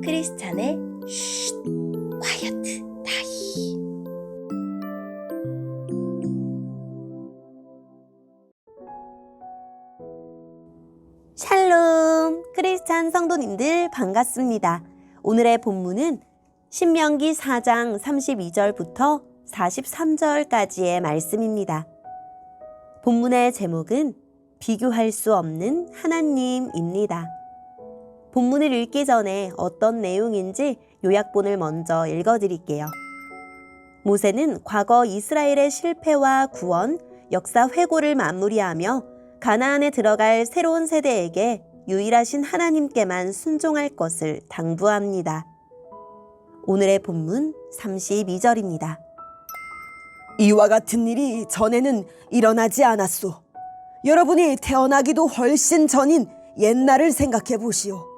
크리스찬의 쉿, 콰이어트 타임. 샬롬, 크리스찬 성도님들 반갑습니다. 오늘의 본문은 신명기 4장 32절부터 43절까지의 말씀입니다. 본문의 제목은 비교할 수 없는 하나님입니다. 본문을 읽기 전에 어떤 내용인지 요약본을 먼저 읽어드릴게요. 모세는 과거 이스라엘의 실패와 구원, 역사 회고를 마무리하며 가나안에 들어갈 새로운 세대에게 유일하신 하나님께만 순종할 것을 당부합니다. 오늘의 본문 32절입니다. 이와 같은 일이 전에는 일어나지 않았소. 여러분이 태어나기도 훨씬 전인 옛날을 생각해 보시오.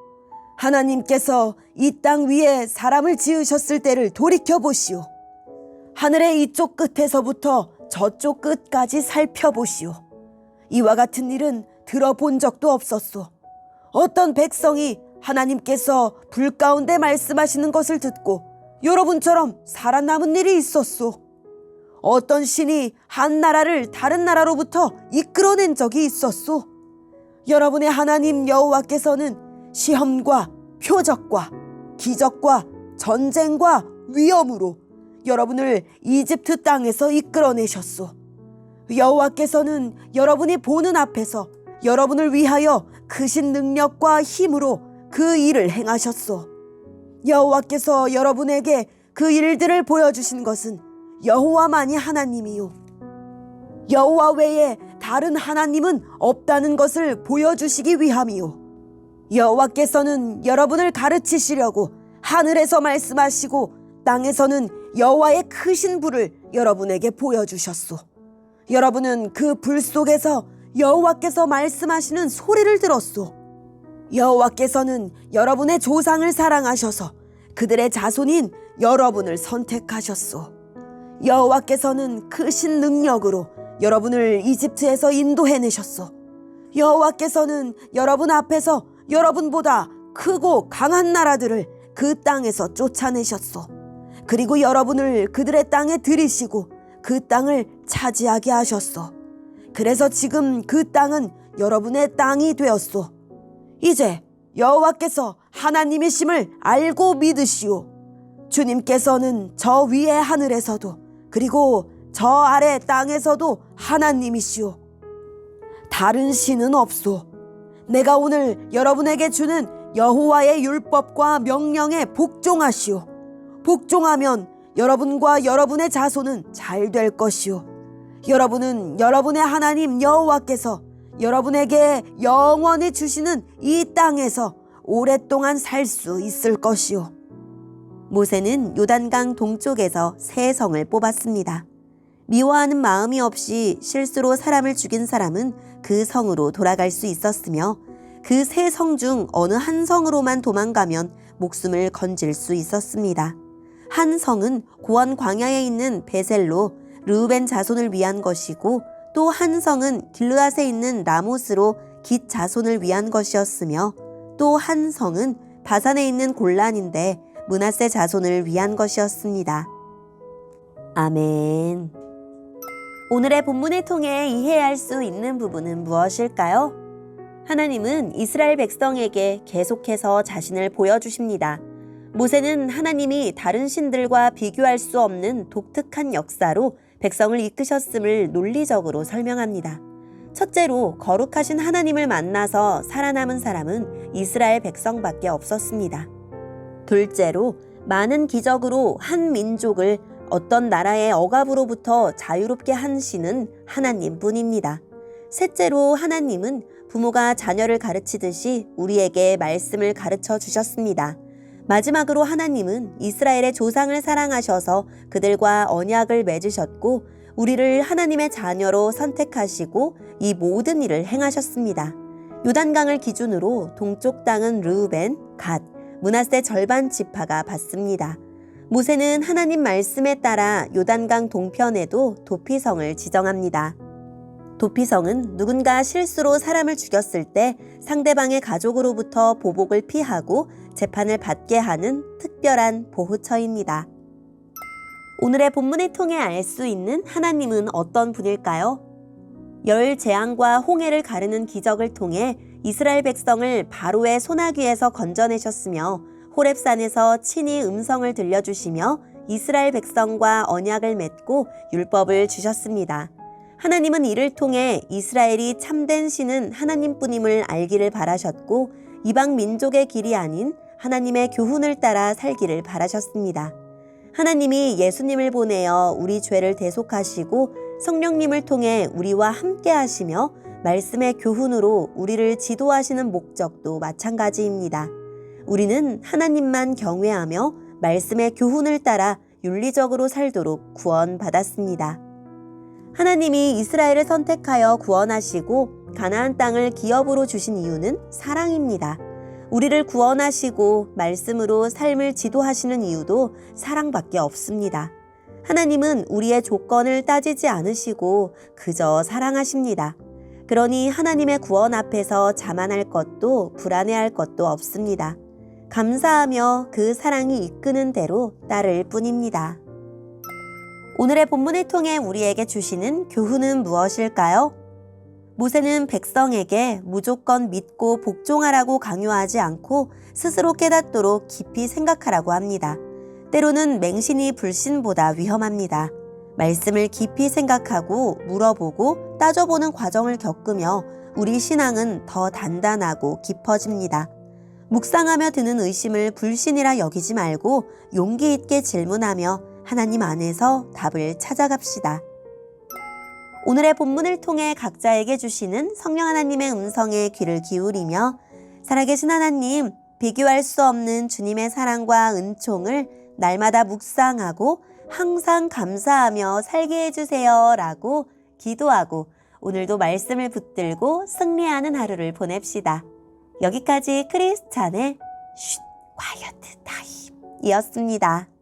하나님께서 이 땅 위에 사람을 지으셨을 때를 돌이켜 보시오. 하늘의 이쪽 끝에서부터 저쪽 끝까지 살펴보시오. 이와 같은 일은 들어본 적도 없었소. 어떤 백성이 하나님께서 불 가운데 말씀하시는 것을 듣고 여러분처럼 살아남은 일이 있었소. 어떤 신이 한 나라를 다른 나라로부터 이끌어낸 적이 있었소. 여러분의 하나님 여호와께서는 시험과 표적과 기적과 전쟁과 위험으로 여러분을 이집트 땅에서 이끌어내셨소. 여호와께서는 여러분이 보는 앞에서 여러분을 위하여 크신 능력과 힘으로 그 일을 행하셨소. 여호와께서 여러분에게 그 일들을 보여주신 것은 여호와만이 하나님이요, 여호와 외에 다른 하나님은 없다는 것을 보여주시기 위함이요, 여호와께서는 여러분을 가르치시려고 하늘에서 말씀하시고 땅에서는 여호와의 크신 불을 여러분에게 보여주셨소. 여러분은 그 불 속에서 여호와께서 말씀하시는 소리를 들었소. 여호와께서는 여러분의 조상을 사랑하셔서 그들의 자손인 여러분을 선택하셨소. 여호와께서는 크신 능력으로 여러분을 이집트에서 인도해내셨소. 여호와께서는 여러분 앞에서 여러분보다 크고 강한 나라들을 그 땅에서 쫓아내셨소. 그리고 여러분을 그들의 땅에 들이시고 그 땅을 차지하게 하셨소. 그래서 지금 그 땅은 여러분의 땅이 되었소. 이제 여호와께서 하나님이심을 알고 믿으시오. 주님께서는 저 위의 하늘에서도 그리고 저 아래 땅에서도 하나님이시오. 다른 신은 없소. 내가 오늘 여러분에게 주는 여호와의 율법과 명령에 복종하시오. 복종하면 여러분과 여러분의 자손은 잘 될 것이오. 여러분은 여러분의 하나님 여호와께서 여러분에게 영원히 주시는 이 땅에서 오랫동안 살 수 있을 것이오. 모세는 요단강 동쪽에서 세 성을 뽑았습니다. 미워하는 마음이 없이 실수로 사람을 죽인 사람은 그 성으로 돌아갈 수 있었으며 그 세 성 중 어느 한 성으로만 도망가면 목숨을 건질 수 있었습니다. 한 성은 고원 광야에 있는 베셀로 르우벤 자손을 위한 것이고 또 한 성은 길르앗에 있는 라못으로 깃 자손을 위한 것이었으며 또 한 성은 바산에 있는 골란인데 므낫세 자손을 위한 것이었습니다. 아멘. 오늘의 본문을 통해 이해할 수 있는 부분은 무엇일까요? 하나님은 이스라엘 백성에게 계속해서 자신을 보여주십니다. 모세는 하나님이 다른 신들과 비교할 수 없는 독특한 역사로 백성을 이끄셨음을 논리적으로 설명합니다. 첫째로 거룩하신 하나님을 만나서 살아남은 사람은 이스라엘 백성밖에 없었습니다. 둘째로 많은 기적으로 한 민족을 어떤 나라의 억압으로부터 자유롭게 한 신은 하나님뿐입니다. 셋째로 하나님은 부모가 자녀를 가르치듯이 우리에게 말씀을 가르쳐 주셨습니다. 마지막으로 하나님은 이스라엘의 조상을 사랑하셔서 그들과 언약을 맺으셨고 우리를 하나님의 자녀로 선택하시고 이 모든 일을 행하셨습니다. 요단강을 기준으로 동쪽 땅은 르우벤, 갓, 므낫세 절반 지파가 받습니다. 모세는 하나님 말씀에 따라 요단강 동편에도 도피성을 지정합니다. 도피성은 누군가 실수로 사람을 죽였을 때 상대방의 가족으로부터 보복을 피하고 재판을 받게 하는 특별한 보호처입니다. 오늘의 본문을 통해 알 수 있는 하나님은 어떤 분일까요? 열 재앙과 홍해를 가르는 기적을 통해 이스라엘 백성을 바로의 소나귀에서 건져내셨으며 호렙산에서 친히 음성을 들려주시며 이스라엘 백성과 언약을 맺고 율법을 주셨습니다. 하나님은 이를 통해 이스라엘이 참된 신은 하나님뿐임을 알기를 바라셨고 이방 민족의 길이 아닌 하나님의 교훈을 따라 살기를 바라셨습니다. 하나님이 예수님을 보내어 우리 죄를 대속하시고 성령님을 통해 우리와 함께 하시며 말씀의 교훈으로 우리를 지도하시는 목적도 마찬가지입니다. 우리는 하나님만 경외하며 말씀의 교훈을 따라 윤리적으로 살도록 구원받았습니다. 하나님이 이스라엘을 선택하여 구원하시고 가나안 땅을 기업으로 주신 이유는 사랑입니다. 우리를 구원하시고 말씀으로 삶을 지도하시는 이유도 사랑밖에 없습니다. 하나님은 우리의 조건을 따지지 않으시고 그저 사랑하십니다. 그러니 하나님의 구원 앞에서 자만할 것도 불안해할 것도 없습니다. 감사하며 그 사랑이 이끄는 대로 따를 뿐입니다. 오늘의 본문을 통해 우리에게 주시는 교훈은 무엇일까요? 모세는 백성에게 무조건 믿고 복종하라고 강요하지 않고 스스로 깨닫도록 깊이 생각하라고 합니다. 때로는 맹신이 불신보다 위험합니다. 말씀을 깊이 생각하고 물어보고 따져보는 과정을 겪으며 우리 신앙은 더 단단하고 깊어집니다. 묵상하며 드는 의심을 불신이라 여기지 말고 용기 있게 질문하며 하나님 안에서 답을 찾아갑시다. 오늘의 본문을 통해 각자에게 주시는 성령 하나님의 음성에 귀를 기울이며 살아계신 하나님, 비교할 수 없는 주님의 사랑과 은총을 날마다 묵상하고 항상 감사하며 살게 해주세요 라고 기도하고 오늘도 말씀을 붙들고 승리하는 하루를 보냅시다. 여기까지 크리스찬의 쉿 콰이어트 타임이었습니다.